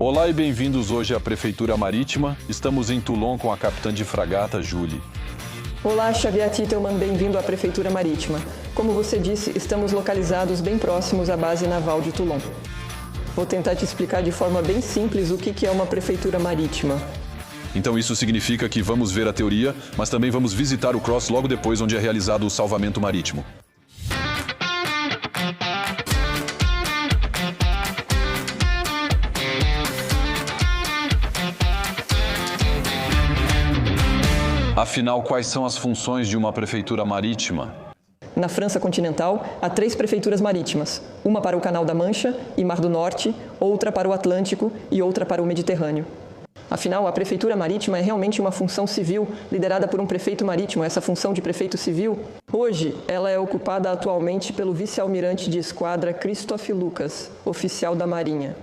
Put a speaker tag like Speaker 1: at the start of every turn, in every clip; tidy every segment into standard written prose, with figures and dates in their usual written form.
Speaker 1: Olá e bem-vindos hoje à Prefeitura Marítima. Estamos em Toulon com a capitã de fragata, Julie.
Speaker 2: Olá, Xavier Titelman, bem-vindo à Prefeitura Marítima. Como você disse, estamos localizados bem próximos à base naval de Toulon. Vou tentar te explicar de forma bem simples o que é uma prefeitura marítima.
Speaker 1: Então isso significa que vamos ver a teoria, mas também vamos visitar o Cross logo depois, onde é realizado o salvamento marítimo. Afinal, quais são as funções de uma prefeitura marítima?
Speaker 2: Na França continental, há 3 prefeituras marítimas, uma para o Canal da Mancha e Mar do Norte, outra para o Atlântico e outra para o Mediterrâneo. Afinal, a prefeitura marítima é realmente uma função civil liderada por um prefeito marítimo. Essa função de prefeito civil, hoje, ela é ocupada atualmente pelo vice-almirante de esquadra Christophe Lucas, oficial da Marinha.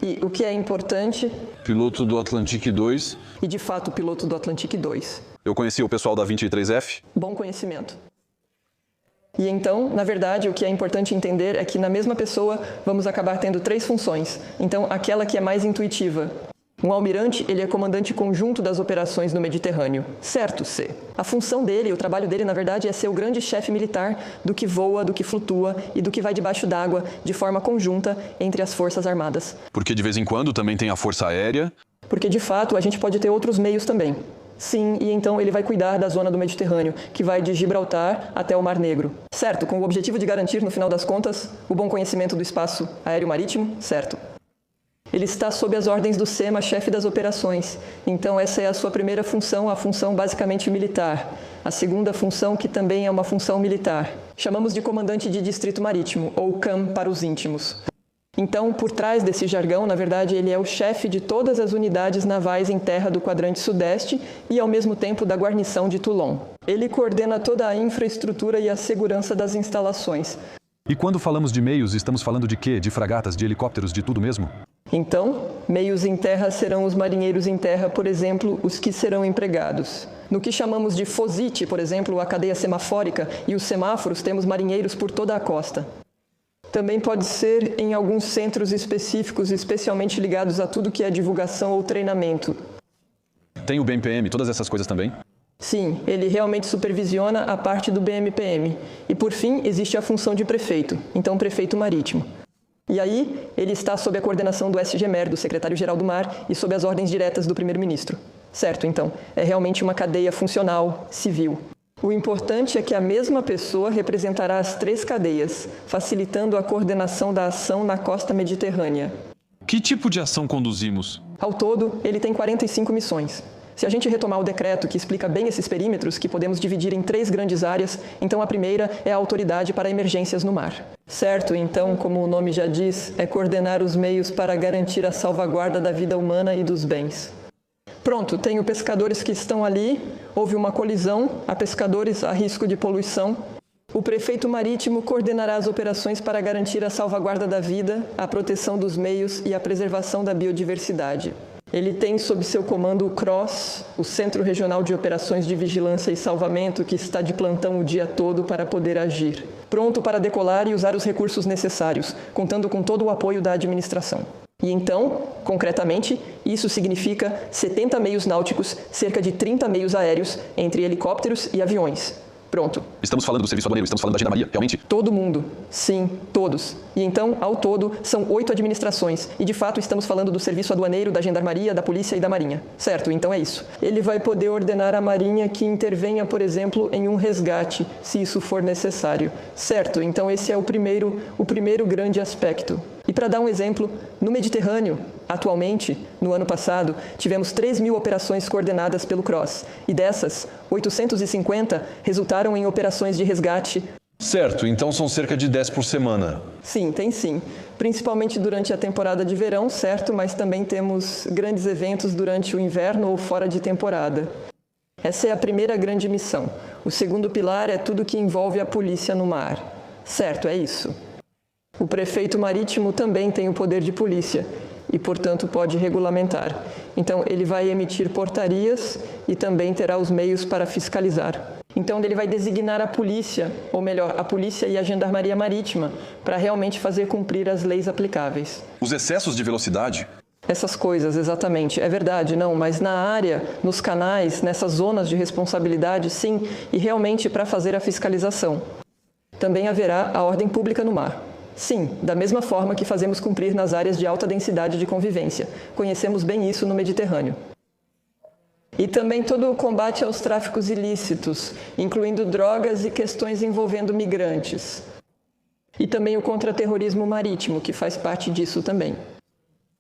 Speaker 2: E o que é importante...
Speaker 1: Piloto do Atlantique 2.
Speaker 2: E, de fato, piloto do Atlantique 2.
Speaker 1: Eu conheci o pessoal da 23F.
Speaker 2: Bom conhecimento. E então, na verdade, o que é importante entender é que na mesma pessoa vamos acabar tendo 3 funções. Então, aquela que é mais intuitiva. Um almirante, ele é comandante conjunto das operações no Mediterrâneo. Certo, C. A função dele, o trabalho dele, na verdade, é ser o grande chefe militar do que voa, do que flutua e do que vai debaixo d'água de forma conjunta entre as forças armadas.
Speaker 1: Porque de vez em quando também tem a Força Aérea.
Speaker 2: Porque, de fato, a gente pode ter outros meios também. Sim, e então ele vai cuidar da zona do Mediterrâneo, que vai de Gibraltar até o Mar Negro. Certo, com o objetivo de garantir, no final das contas, o bom conhecimento do espaço aéreo-marítimo, certo. Ele está sob as ordens do SEMA, chefe das operações. Então essa é a sua primeira função, a função basicamente militar. A segunda função, que também é uma função militar. Chamamos de comandante de distrito marítimo, ou CAM para os íntimos. Então, por trás desse jargão, na verdade, ele é o chefe de todas as unidades navais em terra do quadrante sudeste e, ao mesmo tempo, da guarnição de Toulon. Ele coordena toda a infraestrutura e a segurança das instalações.
Speaker 1: E quando falamos de meios, estamos falando de quê? De fragatas, de helicópteros, de tudo mesmo?
Speaker 2: Então, meios em terra serão os marinheiros em terra, por exemplo, os que serão empregados. No que chamamos de FOSIT, por exemplo, a cadeia semafórica e os semáforos, temos marinheiros por toda a costa. Também pode ser em alguns centros específicos, especialmente ligados a tudo que é divulgação ou treinamento.
Speaker 1: Tem o BMPM, todas essas coisas também?
Speaker 2: Sim, ele realmente supervisiona a parte do BMPM. E, por fim, existe a função de prefeito, então prefeito marítimo. E aí, ele está sob a coordenação do SGMER, do Secretário-Geral do Mar, e sob as ordens diretas do Primeiro-Ministro. Certo, então, é realmente uma cadeia funcional, civil. O importante é que a mesma pessoa representará as 3 cadeias, facilitando a coordenação da ação na costa mediterrânea.
Speaker 1: Que tipo de ação conduzimos?
Speaker 2: Ao todo, ele tem 45 missões. Se a gente retomar o decreto que explica bem esses perímetros, que podemos dividir em 3 grandes áreas, então a primeira é a autoridade para emergências no mar. Certo, então, como o nome já diz, é coordenar os meios para garantir a salvaguarda da vida humana e dos bens. Pronto, tenho pescadores que estão ali, houve uma colisão, há pescadores a risco de poluição. O prefeito marítimo coordenará as operações para garantir a salvaguarda da vida, a proteção dos meios e a preservação da biodiversidade. Ele tem sob seu comando o CROSS, o Centro Regional de Operações de Vigilância e Salvamento, que está de plantão o dia todo para poder agir. Pronto para decolar e usar os recursos necessários, contando com todo o apoio da administração. E então, concretamente, isso significa 70 meios náuticos, cerca de 30 meios aéreos, entre helicópteros e aviões. Pronto.
Speaker 1: Estamos falando do serviço aduaneiro, estamos falando da gendarmeria, realmente?
Speaker 2: Todo mundo. Sim, todos. E então, ao todo, são 8 administrações. E, de fato, estamos falando do serviço aduaneiro, da gendarmeria, da polícia e da marinha. Certo, então é isso. Ele vai poder ordenar à marinha que intervenha, por exemplo, em um resgate, se isso for necessário. Certo, então esse é o primeiro grande aspecto. E para dar um exemplo, no Mediterrâneo, atualmente, no ano passado, tivemos 3.000 operações coordenadas pelo CROSS. E dessas, 850 resultaram em operações de resgate.
Speaker 1: Certo, então são cerca de 10 por semana.
Speaker 2: Sim, tem sim. Principalmente durante a temporada de verão, certo, mas também temos grandes eventos durante o inverno ou fora de temporada. Essa é a primeira grande missão. O segundo pilar é tudo que envolve a polícia no mar. Certo, é isso. O prefeito marítimo também tem o poder de polícia e, portanto, pode regulamentar. Então, ele vai emitir portarias e também terá os meios para fiscalizar. Então, ele vai designar a polícia, ou melhor, a polícia e a gendarmeria marítima, para realmente fazer cumprir as leis aplicáveis.
Speaker 1: Os excessos de velocidade?
Speaker 2: Essas coisas, exatamente. É verdade, não, mas na área, nos canais, nessas zonas de responsabilidade, sim, e realmente para fazer a fiscalização. Também haverá a ordem pública no mar. Sim, da mesma forma que fazemos cumprir nas áreas de alta densidade de convivência. Conhecemos bem isso no Mediterrâneo. E também todo o combate aos tráficos ilícitos, incluindo drogas e questões envolvendo migrantes. E também o contra-terrorismo marítimo, que faz parte disso também.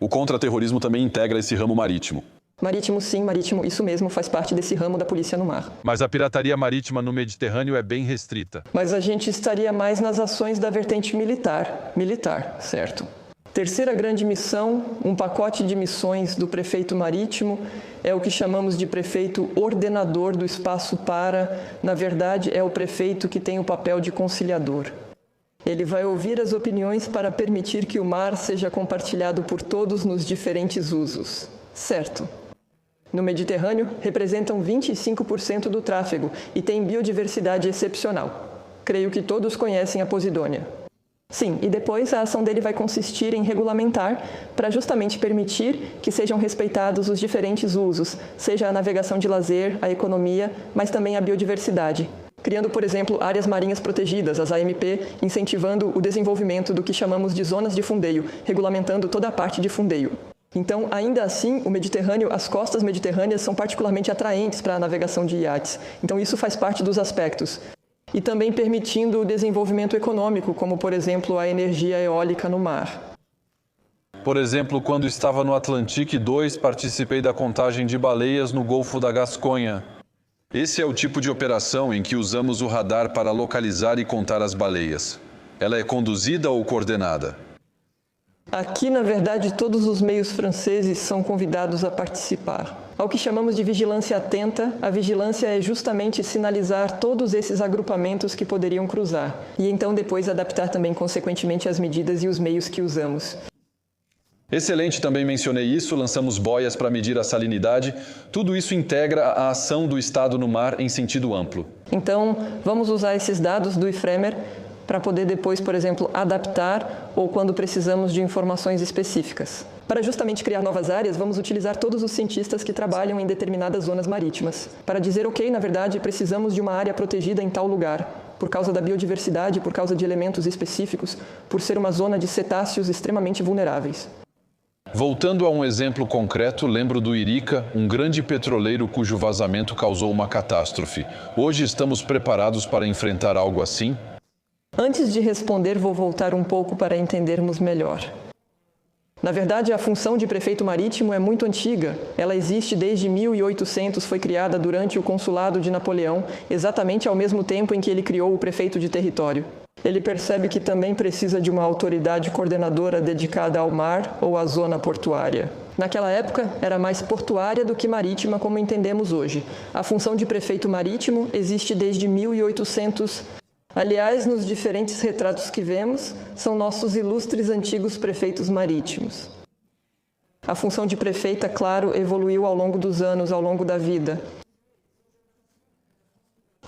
Speaker 1: O contra-terrorismo também integra esse ramo marítimo.
Speaker 2: Marítimo, sim, marítimo, isso mesmo, faz parte desse ramo da polícia no mar.
Speaker 3: Mas a pirataria marítima no Mediterrâneo é bem restrita.
Speaker 2: Mas a gente estaria mais nas ações da vertente militar. Militar, certo. Terceira grande missão, um pacote de missões do prefeito marítimo, é o que chamamos de prefeito ordenador do espaço para, na verdade, é o prefeito que tem o papel de conciliador. Ele vai ouvir as opiniões para permitir que o mar seja compartilhado por todos nos diferentes usos. Certo. No Mediterrâneo, representam 25% do tráfego e tem biodiversidade excepcional. Creio que todos conhecem a Posidônia. Sim, e depois a ação dele vai consistir em regulamentar para justamente permitir que sejam respeitados os diferentes usos, seja a navegação de lazer, a economia, mas também a biodiversidade. Criando, por exemplo, áreas marinhas protegidas, as AMP, incentivando o desenvolvimento do que chamamos de zonas de fundeio, regulamentando toda a parte de fundeio. Então, ainda assim, o Mediterrâneo, as costas mediterrâneas são particularmente atraentes para a navegação de iates. Então, isso faz parte dos aspectos. E também permitindo o desenvolvimento econômico, como, por exemplo, a energia eólica no mar.
Speaker 3: Por exemplo, quando estava no Atlantique 2, participei da contagem de baleias no Golfo da Gasconha.
Speaker 1: Esse é o tipo de operação em que usamos o radar para localizar e contar as baleias. Ela é conduzida ou coordenada?
Speaker 2: Aqui, na verdade, todos os meios franceses são convidados a participar. Ao que chamamos de vigilância atenta, a vigilância é justamente sinalizar todos esses agrupamentos que poderiam cruzar, e então depois adaptar também consequentemente as medidas e os meios que usamos.
Speaker 1: Excelente, também mencionei isso, lançamos boias para medir a salinidade. Tudo isso integra a ação do Estado no mar em sentido amplo.
Speaker 2: Então, vamos usar esses dados do IFREMER para poder depois, por exemplo, adaptar ou quando precisamos de informações específicas. Para justamente criar novas áreas, vamos utilizar todos os cientistas que trabalham em determinadas zonas marítimas. Para dizer, ok, na verdade, precisamos de uma área protegida em tal lugar, por causa da biodiversidade, por causa de elementos específicos, por ser uma zona de cetáceos extremamente vulneráveis.
Speaker 1: Voltando a um exemplo concreto, lembro do Irica, um grande petroleiro cujo vazamento causou uma catástrofe. Hoje estamos preparados para enfrentar algo assim?
Speaker 2: Antes de responder, vou voltar um pouco para entendermos melhor. Na verdade, a função de prefeito marítimo é muito antiga. Ela existe desde 1800, foi criada durante o consulado de Napoleão, exatamente ao mesmo tempo em que ele criou o prefeito de território. Ele percebe que também precisa de uma autoridade coordenadora dedicada ao mar ou à zona portuária. Naquela época, era mais portuária do que marítima, como entendemos hoje. A função de prefeito marítimo existe desde 1800. Aliás, nos diferentes retratos que vemos, são nossos ilustres antigos prefeitos marítimos. A função de prefeita, claro, evoluiu ao longo dos anos, ao longo da vida.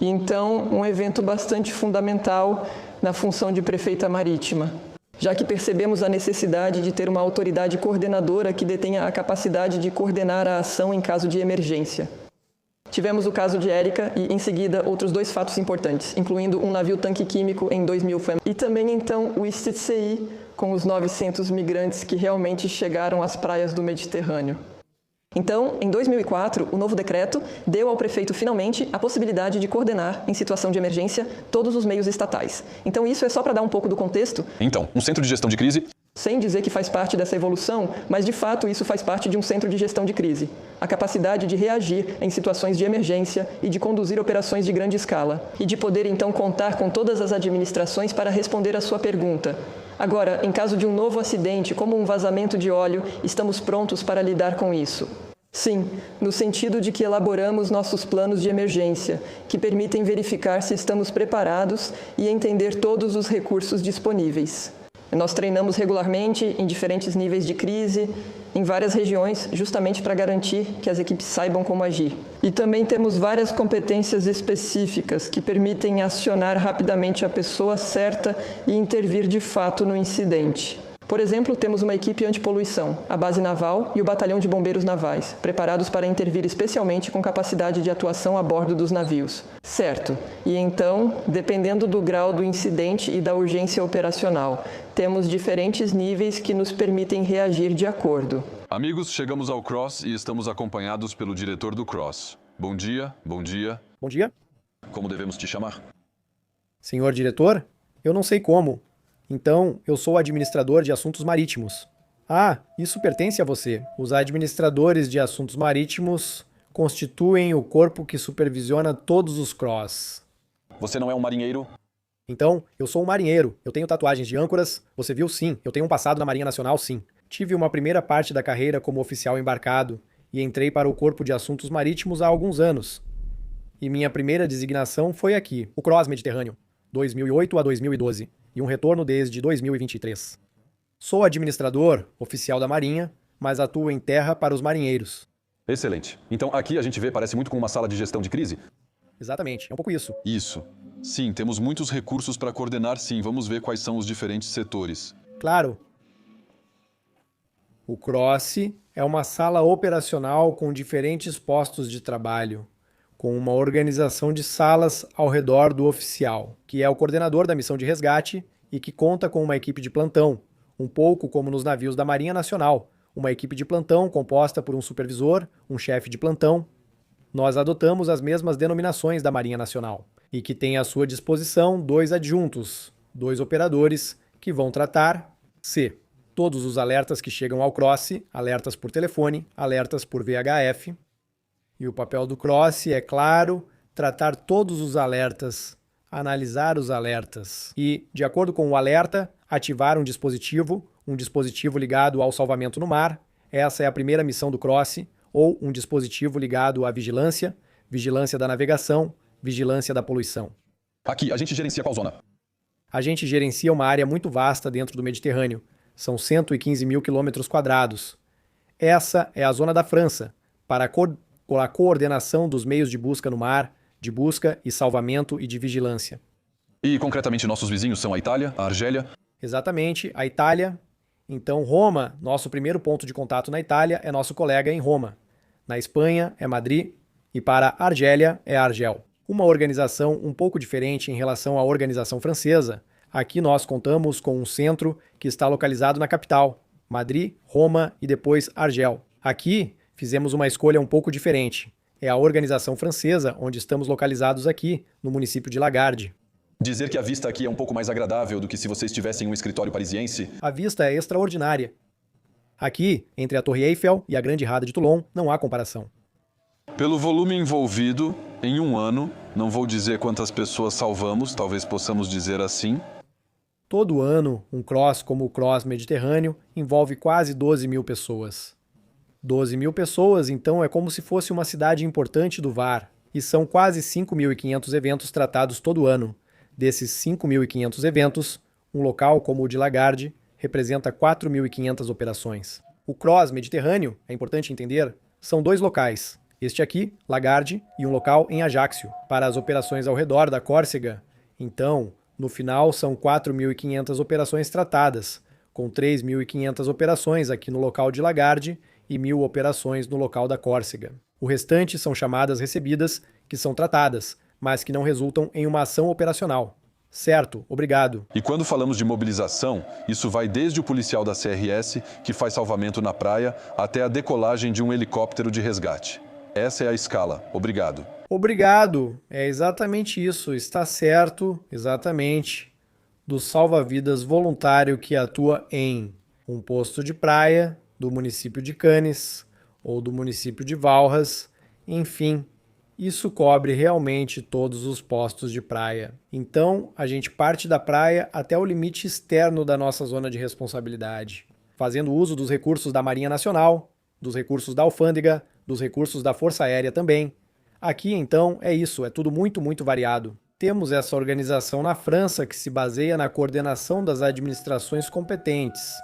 Speaker 2: E então, um evento bastante fundamental na função de prefeita marítima, já que percebemos a necessidade de ter uma autoridade coordenadora que detenha a capacidade de coordenar a ação em caso de emergência. Tivemos o caso de Erika e, em seguida, outros dois fatos importantes, incluindo um navio-tanque químico em 2000 e também, então, o Istitsei, com os 900 migrantes que realmente chegaram às praias do Mediterrâneo. Então, em 2004, o novo decreto deu ao prefeito, finalmente, a possibilidade de coordenar, em situação de emergência, todos os meios estatais. Então, isso é só para dar um pouco do contexto.
Speaker 1: Então, um centro de gestão de crise...
Speaker 2: Sem dizer que faz parte dessa evolução, mas de fato isso faz parte de um centro de gestão de crise. A capacidade de reagir em situações de emergência e de conduzir operações de grande escala. E de poder então contar com todas as administrações para responder à sua pergunta. Agora, em caso de um novo acidente, como um vazamento de óleo, estamos prontos para lidar com isso. Sim, no sentido de que elaboramos nossos planos de emergência, que permitem verificar se estamos preparados e entender todos os recursos disponíveis. Nós treinamos regularmente em diferentes níveis de crise, em várias regiões, justamente para garantir que as equipes saibam como agir. E também temos várias competências específicas que permitem acionar rapidamente a pessoa certa e intervir de fato no incidente. Por exemplo, temos uma equipe antipoluição, a base naval e o batalhão de bombeiros navais, preparados para intervir especialmente com capacidade de atuação a bordo dos navios. Certo. E então, dependendo do grau do incidente e da urgência operacional, temos diferentes níveis que nos permitem reagir de acordo.
Speaker 1: Amigos, chegamos ao Cross e estamos acompanhados pelo diretor do Cross. Bom dia, bom dia.
Speaker 4: Bom dia.
Speaker 1: Como devemos te chamar?
Speaker 4: Senhor diretor? Eu não sei como. Então, eu sou administrador de assuntos marítimos. Ah, isso pertence a você. Os administradores de assuntos marítimos constituem o corpo que supervisiona todos os Cross.
Speaker 1: Você não é um marinheiro?
Speaker 4: Então, eu sou um marinheiro. Eu tenho tatuagens de âncoras. Você viu? Sim. Eu tenho um passado na Marinha Nacional? Sim. Tive uma primeira parte da carreira como oficial embarcado e entrei para o Corpo de Assuntos Marítimos há alguns anos. E minha primeira designação foi aqui, o Cross Mediterrâneo, 2008 a 2012. E um retorno desde 2023. Sou administrador, oficial da Marinha, mas atuo em terra para os marinheiros.
Speaker 1: Excelente. Então aqui a gente vê, parece muito com uma sala de gestão de crise?
Speaker 4: Exatamente, é um pouco isso.
Speaker 1: Isso. Sim, temos muitos recursos para coordenar, sim. Vamos ver quais são os diferentes setores.
Speaker 4: Claro. O CROSS é uma sala operacional com diferentes postos de trabalho, com uma organização de salas ao redor do oficial, que é o coordenador da missão de resgate e que conta com uma equipe de plantão, um pouco como nos navios da Marinha Nacional, uma equipe de plantão composta por um supervisor, um chefe de plantão. Nós adotamos as mesmas denominações da Marinha Nacional e que tem à sua disposição 2 adjuntos, 2 operadores que vão tratar todos os alertas que chegam ao CROSS, alertas por telefone, alertas por VHF. E o papel do CROSS é, claro, tratar todos os alertas, analisar os alertas e, de acordo com o alerta, ativar um dispositivo ligado ao salvamento no mar. Essa é a primeira missão do CROSS, ou um dispositivo ligado à vigilância, vigilância da navegação, vigilância da poluição.
Speaker 1: Aqui, a gente gerencia qual zona?
Speaker 4: A gente gerencia uma área muito vasta dentro do Mediterrâneo. São 115 mil quilômetros quadrados. Essa é a zona da França, para a coordenação dos meios de busca no mar, de busca e salvamento e de vigilância.
Speaker 1: E, concretamente, nossos vizinhos são a Itália, a Argélia?
Speaker 4: Exatamente, a Itália. Então, Roma, nosso primeiro ponto de contato na Itália, é nosso colega em Roma. Na Espanha, é Madrid. E para a Argélia, é Argel. Uma organização um pouco diferente em relação à organização francesa. Aqui nós contamos com um centro que está localizado na capital, Madrid, Roma e depois Argel. Aqui, fizemos uma escolha um pouco diferente. É a organização francesa, onde estamos localizados aqui, no município de Lagarde.
Speaker 1: Dizer que a vista aqui é um pouco mais agradável do que se você estivesse em um escritório parisiense?
Speaker 4: A vista é extraordinária. Aqui, entre a Torre Eiffel e a Grande Rada de Toulon, não há comparação.
Speaker 1: Pelo volume envolvido, em um ano, não vou dizer quantas pessoas salvamos, talvez possamos dizer assim.
Speaker 4: Todo ano, um CROSS como o CROSS Mediterrâneo envolve quase 12 mil pessoas. 12 mil pessoas, então, é como se fosse uma cidade importante do VAR, e são quase 5.500 eventos tratados todo ano. Desses 5.500 eventos, um local como o de Lagarde representa 4.500 operações. O CROSS Mediterrâneo, é importante entender, são 2 locais. Este aqui, Lagarde, e um local em Ajaccio, para as operações ao redor da Córcega. Então, no final, são 4.500 operações tratadas, com 3.500 operações aqui no local de Lagarde e 1.000 operações no local da Córcega. O restante são chamadas recebidas, que são tratadas, mas que não resultam em uma ação operacional. Certo, obrigado.
Speaker 1: E quando falamos de mobilização, isso vai desde o policial da CRS, que faz salvamento na praia, até a decolagem de um helicóptero de resgate. Essa é a escala. Obrigado.
Speaker 4: Obrigado. É exatamente isso. Está certo, exatamente. Do salva-vidas voluntário que atua em um posto de praia do município de Cannes ou do município de Valras, enfim. Isso cobre realmente todos os postos de praia. Então, a gente parte da praia até o limite externo da nossa zona de responsabilidade, fazendo uso dos recursos da Marinha Nacional, dos recursos da Alfândega, dos recursos da Força Aérea também. Aqui, então, é isso, é tudo muito, muito variado. Temos essa organização na França que se baseia na coordenação das administrações competentes.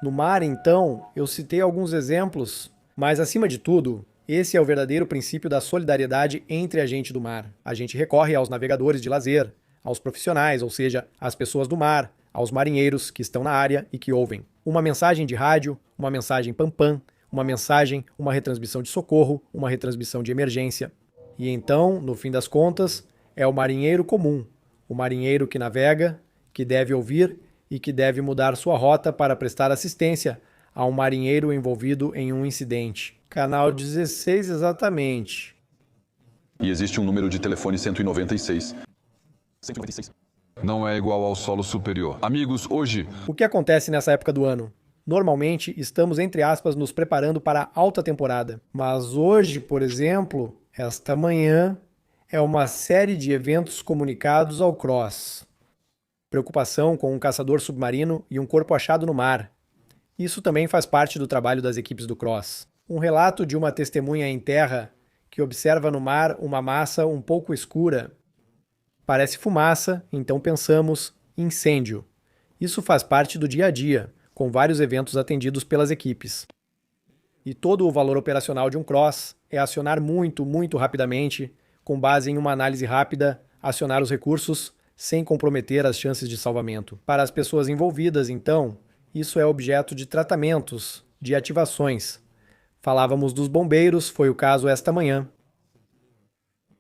Speaker 4: No mar, então, eu citei alguns exemplos, mas acima de tudo, esse é o verdadeiro princípio da solidariedade entre a gente do mar. A gente recorre aos navegadores de lazer, aos profissionais, ou seja, às pessoas do mar, aos marinheiros que estão na área e que ouvem. Uma mensagem de rádio, uma mensagem pam-pam, uma mensagem, uma retransmissão de socorro, uma retransmissão de emergência. E então, no fim das contas, é o marinheiro comum, o marinheiro que navega, que deve ouvir e que deve mudar sua rota para prestar assistência a um marinheiro envolvido em um incidente. Canal 16, exatamente.
Speaker 1: E existe um número de telefone 196. 196. Não é igual ao solo superior. Amigos, hoje...
Speaker 4: O que acontece nessa época do ano? Normalmente, estamos, entre aspas, nos preparando para a alta temporada. Mas hoje, por exemplo, esta manhã, é uma série de eventos comunicados ao CROSS. Preocupação com um caçador submarino e um corpo achado no mar. Isso também faz parte do trabalho das equipes do CROSS. Um relato de uma testemunha em terra que observa no mar uma massa um pouco escura. Parece fumaça, então pensamos incêndio. Isso faz parte do dia a dia, com vários eventos atendidos pelas equipes. E todo o valor operacional de um CROSS é acionar muito rapidamente, com base em uma análise rápida, acionar os recursos sem comprometer as chances de salvamento. Para as pessoas envolvidas, então, isso é objeto de tratamentos, de ativações. Falávamos dos bombeiros, foi o caso esta manhã.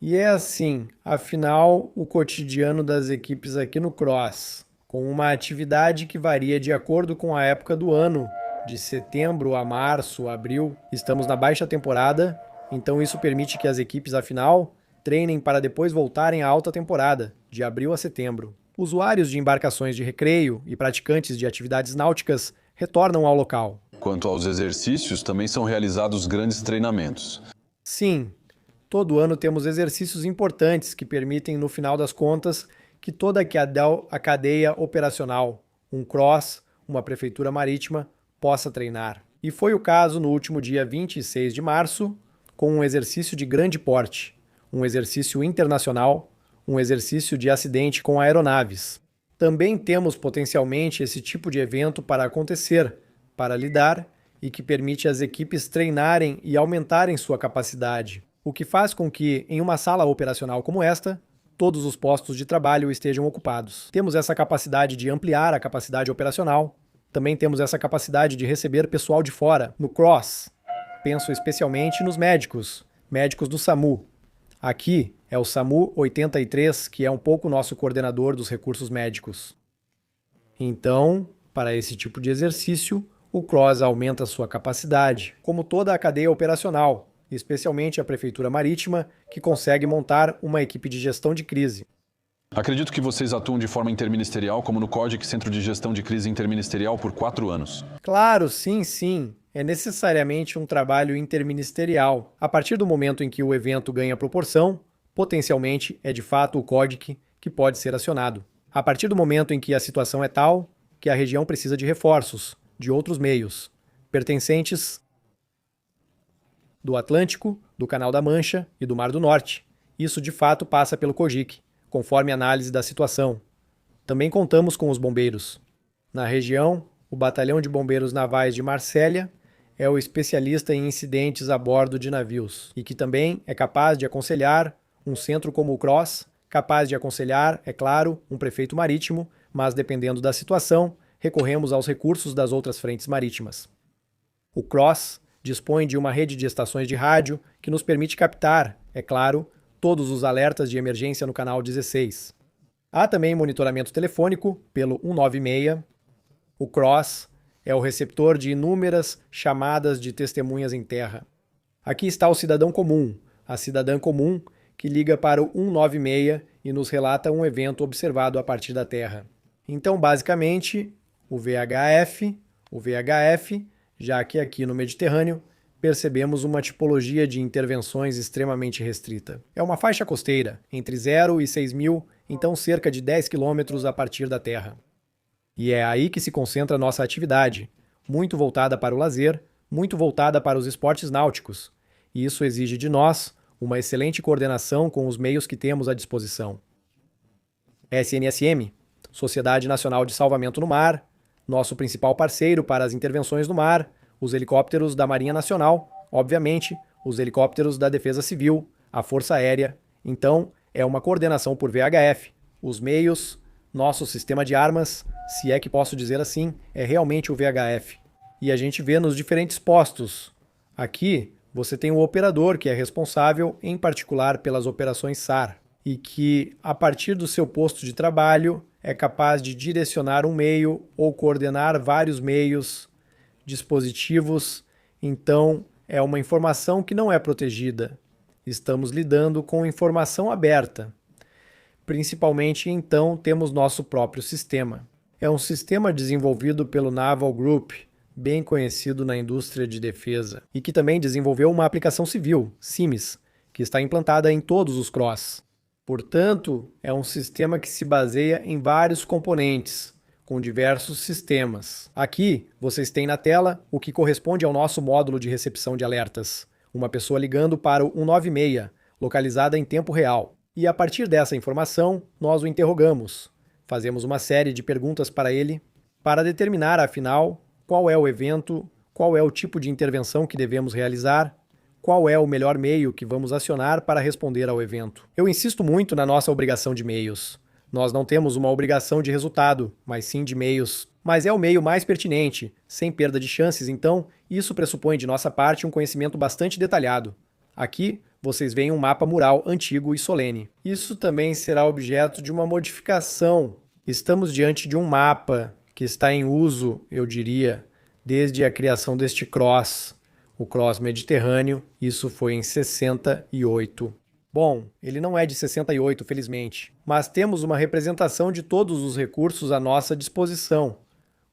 Speaker 4: E é assim, afinal, o cotidiano das equipes aqui no CROSS, com uma atividade que varia de acordo com a época do ano, de setembro a março, abril. Estamos na baixa temporada, então isso permite que as equipes, afinal, treinem para depois voltarem à alta temporada, de abril a setembro. Usuários de embarcações de recreio e praticantes de atividades náuticas retornam ao local.
Speaker 1: Quanto aos exercícios, também são realizados grandes treinamentos.
Speaker 4: Sim, todo ano temos exercícios importantes que permitem, no final das contas, que toda a cadeia operacional, um CROSS, uma prefeitura marítima, possa treinar. E foi o caso no último dia 26 de março, com um exercício de grande porte, um exercício internacional, um exercício de acidente com aeronaves. Também temos potencialmente esse tipo de evento para acontecer, para lidar e que permite às equipes treinarem e aumentarem sua capacidade, o que faz com que, em uma sala operacional como esta, todos os postos de trabalho estejam ocupados. Temos essa capacidade de ampliar a capacidade operacional, também temos essa capacidade de receber pessoal de fora. No CROSS, penso especialmente nos médicos do SAMU. Aqui é o SAMU 83, que é um pouco nosso coordenador dos recursos médicos. Então, para esse tipo de exercício, o CROSS aumenta sua capacidade, como toda a cadeia operacional, especialmente a Prefeitura Marítima, que consegue montar uma equipe de gestão de crise.
Speaker 1: Acredito que vocês atuam de forma interministerial, como no CODIC, Centro de Gestão de Crise Interministerial, por 4 anos.
Speaker 4: Claro, sim. É necessariamente um trabalho interministerial. A partir do momento em que o evento ganha proporção, potencialmente é de fato o CODIC que pode ser acionado. A partir do momento em que a situação é tal que a região precisa de reforços, de outros meios, pertencentes do Atlântico, do Canal da Mancha e do Mar do Norte. Isso de fato passa pelo COGIC, conforme a análise da situação. Também contamos com os bombeiros. Na região, o Batalhão de Bombeiros Navais de Marsella é o especialista em incidentes a bordo de navios e que também é capaz de aconselhar um centro como o CROSS, capaz de aconselhar, é claro, um prefeito marítimo, mas dependendo da situação, recorremos aos recursos das outras frentes marítimas. O CROSS dispõe de uma rede de estações de rádio que nos permite captar, é claro, todos os alertas de emergência no canal 16. Há também monitoramento telefônico pelo 196. O CROSS é o receptor de inúmeras chamadas de testemunhas em terra. Aqui está o cidadão comum, a cidadã comum que liga para o 196 e nos relata um evento observado a partir da terra. Então, basicamente, o VHF, já que aqui no Mediterrâneo percebemos uma tipologia de intervenções extremamente restrita. É uma faixa costeira, entre 0 e 6.000, então cerca de 10 quilômetros a partir da terra. E é aí que se concentra nossa atividade, muito voltada para o lazer, muito voltada para os esportes náuticos. E isso exige de nós uma excelente coordenação com os meios que temos à disposição. SNSM, Sociedade Nacional de Salvamento no Mar, nosso principal parceiro para as intervenções no mar, os helicópteros da Marinha Nacional, obviamente, os helicópteros da Defesa Civil, a Força Aérea. Então, é uma coordenação por VHF. Os meios, nosso sistema de armas, se é que posso dizer assim, é realmente o VHF. E a gente vê nos diferentes postos. Aqui, você tem o operador, que é responsável, em particular, pelas operações SAR, e que, a partir do seu posto de trabalho, é capaz de direcionar um meio ou coordenar vários meios, dispositivos. Então, é uma informação que não é protegida. Estamos lidando com informação aberta. Principalmente, então, temos nosso próprio sistema. É um sistema desenvolvido pelo Naval Group, bem conhecido na indústria de defesa, e que também desenvolveu uma aplicação civil, CIMIS, que está implantada em todos os CROSS. Portanto, é um sistema que se baseia em vários componentes, com diversos sistemas. Aqui, vocês têm na tela o que corresponde ao nosso módulo de recepção de alertas. Uma pessoa ligando para o 196, localizada em tempo real. E a partir dessa informação, nós o interrogamos. Fazemos uma série de perguntas para ele, para determinar, afinal, qual é o evento, qual é o tipo de intervenção que devemos realizar, qual é o melhor meio que vamos acionar para responder ao evento. Eu insisto muito na nossa obrigação de meios. Nós não temos uma obrigação de resultado, mas sim de meios. Mas é o meio mais pertinente, sem perda de chances, então isso pressupõe de nossa parte um conhecimento bastante detalhado. Aqui, vocês veem um mapa mural antigo e solene. Isso também será objeto de uma modificação. Estamos diante de um mapa que está em uso, eu diria, desde a criação deste CROSS. O CROSS Mediterrâneo, isso foi em 68. Bom, ele não é de 68, felizmente, mas temos uma representação de todos os recursos à nossa disposição,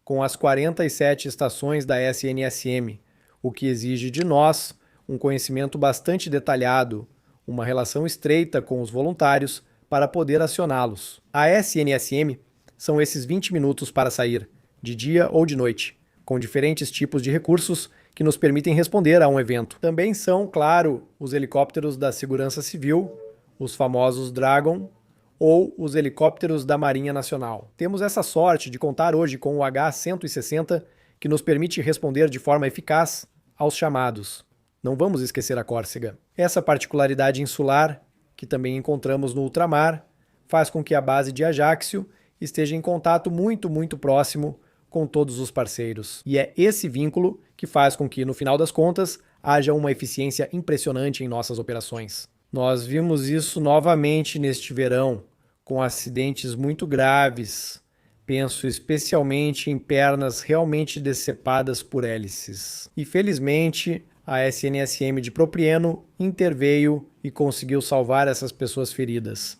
Speaker 4: com as 47 estações da SNSM, o que exige de nós um conhecimento bastante detalhado, uma relação estreita com os voluntários para poder acioná-los. A SNSM são esses 20 minutos para sair, de dia ou de noite, com diferentes tipos de recursos que nos permitem responder a um evento. Também são, claro, os helicópteros da Segurança Civil, os famosos Dragon, ou os helicópteros da Marinha Nacional. Temos essa sorte de contar hoje com o H-160, que nos permite responder de forma eficaz aos chamados. Não vamos esquecer a Córcega. Essa particularidade insular, que também encontramos no ultramar, faz com que a base de Ajaccio esteja em contato muito próximo com todos os parceiros. E é esse vínculo que faz com que, no final das contas, haja uma eficiência impressionante em nossas operações. Nós vimos isso novamente neste verão, com acidentes muito graves. Penso especialmente em pernas realmente decepadas por hélices. E felizmente, a SNSM de Proprieno interveio e conseguiu salvar essas pessoas feridas,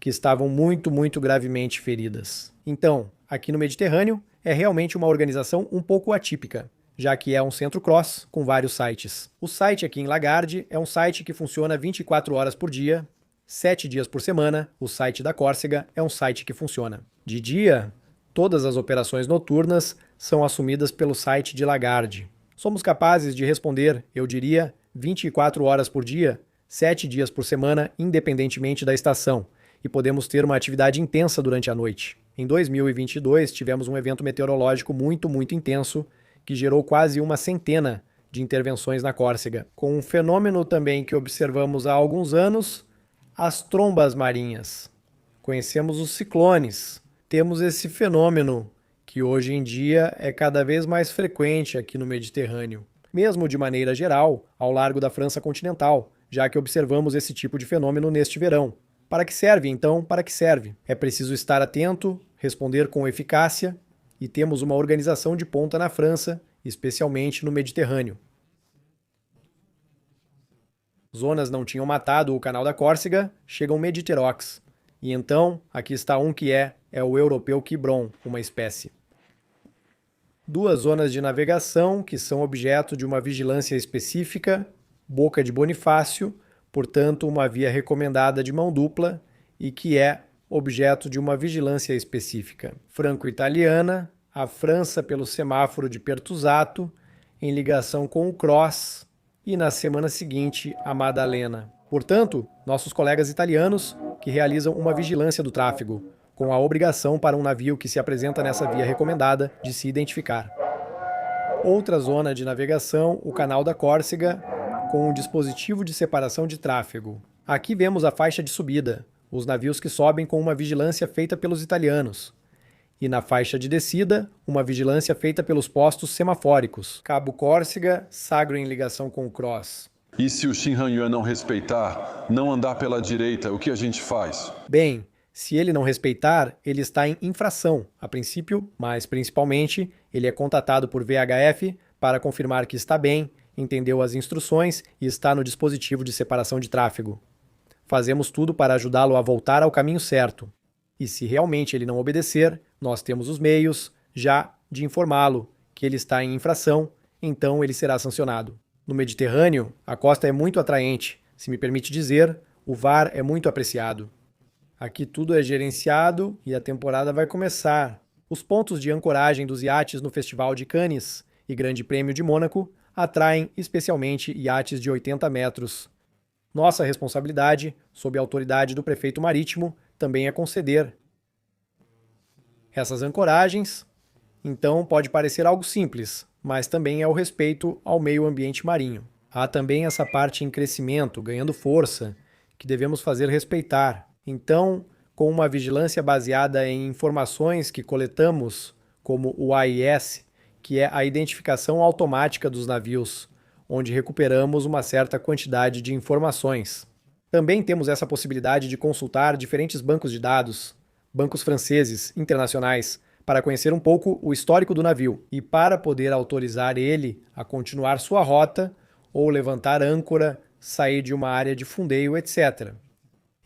Speaker 4: que estavam muito gravemente feridas. Então, aqui no Mediterrâneo, é realmente uma organização um pouco atípica, já que é um centro CROSS com vários sites. O site aqui em Lagarde é um site que funciona 24 horas por dia, 7 dias por semana. O site da Córcega é um site que funciona. De dia, todas as operações noturnas são assumidas pelo site de Lagarde. Somos capazes de responder, eu diria, 24 horas por dia, 7 dias por semana, independentemente da estação, e podemos ter uma atividade intensa durante a noite. Em 2022, tivemos um evento meteorológico muito intenso, que gerou quase uma centena de intervenções na Córcega. Com um fenômeno também que observamos há alguns anos, as trombas marinhas. Conhecemos os ciclones. Temos esse fenômeno que hoje em dia é cada vez mais frequente aqui no Mediterrâneo. Mesmo de maneira geral, ao largo da França continental, já que observamos esse tipo de fenômeno neste verão. Para que serve, então? Para que serve? É preciso estar atento, responder com eficácia, e temos uma organização de ponta na França, especialmente no Mediterrâneo. Zonas não tinham matado o canal da Córcega, chegam Mediterox. E então, aqui está um que é o europeu Quiberon, uma espécie. 2 zonas de navegação que são objeto de uma vigilância específica, Boca de Bonifácio, portanto uma via recomendada de mão dupla e que é objeto de uma vigilância específica. Franco-italiana, a França pelo semáforo de Pertusato, em ligação com o CROSS, e na semana seguinte a Madalena. Portanto, nossos colegas italianos que realizam uma vigilância do tráfego, com a obrigação para um navio que se apresenta nessa via recomendada de se identificar. Outra zona de navegação, o Canal da Córcega, com um dispositivo de separação de tráfego. Aqui vemos a faixa de subida, os navios que sobem com uma vigilância feita pelos italianos. E na faixa de descida, uma vigilância feita pelos postos semafóricos. Cabo Córcega, Sagro em ligação com o Cross.
Speaker 1: E se o Xin Han Yuan não respeitar, não andar pela direita, o que a gente faz?
Speaker 4: Bem, se ele não respeitar, ele está em infração, a princípio, mas principalmente, ele é contatado por VHF para confirmar que está bem, entendeu as instruções e está no dispositivo de separação de tráfego. Fazemos tudo para ajudá-lo a voltar ao caminho certo. E se realmente ele não obedecer, nós temos os meios, já, de informá-lo que ele está em infração, então ele será sancionado. No Mediterrâneo, a costa é muito atraente. Se me permite dizer, o VAR é muito apreciado. Aqui tudo é gerenciado e a temporada vai começar. Os pontos de ancoragem dos iates no Festival de Cannes e Grande Prêmio de Mônaco atraem especialmente iates de 80 metros. Nossa responsabilidade, sob a autoridade do prefeito marítimo, também é conceder essas ancoragens. Então pode parecer algo simples, mas também é o respeito ao meio ambiente marinho. Há também essa parte em crescimento, ganhando força, que devemos fazer respeitar. Então, com uma vigilância baseada em informações que coletamos, como o AIS, que é a identificação automática dos navios, onde recuperamos uma certa quantidade de informações. Também temos essa possibilidade de consultar diferentes bancos de dados, bancos franceses, internacionais, para conhecer um pouco o histórico do navio e para poder autorizar ele a continuar sua rota ou levantar âncora, sair de uma área de fundeio, etc.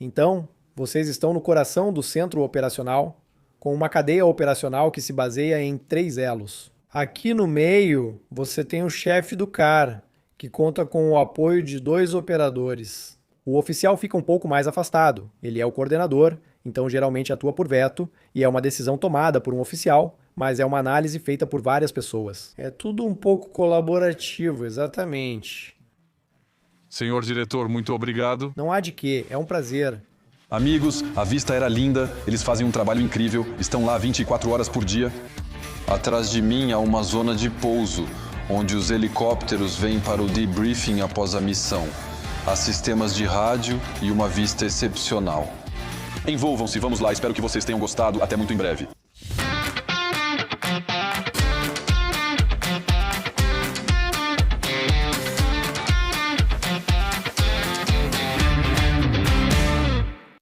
Speaker 4: Então, vocês estão no coração do centro operacional, com uma cadeia operacional que se baseia em 3 elos. Aqui no meio, você tem o chefe do CAR, que conta com o apoio de 2 operadores. O oficial fica um pouco mais afastado, ele é o coordenador, então geralmente atua por veto, e é uma decisão tomada por um oficial, mas é uma análise feita por várias pessoas. É tudo um pouco colaborativo, exatamente.
Speaker 3: Senhor diretor, muito obrigado.
Speaker 4: Não há de quê, é um prazer.
Speaker 1: Amigos, a vista era linda, eles fazem um trabalho incrível, estão lá 24 horas por dia. Atrás de mim há uma zona de pouso, onde os helicópteros vêm para o debriefing após a missão. Há sistemas de rádio e uma vista excepcional. Envolvam-se, vamos lá, espero que vocês tenham gostado, até muito em breve.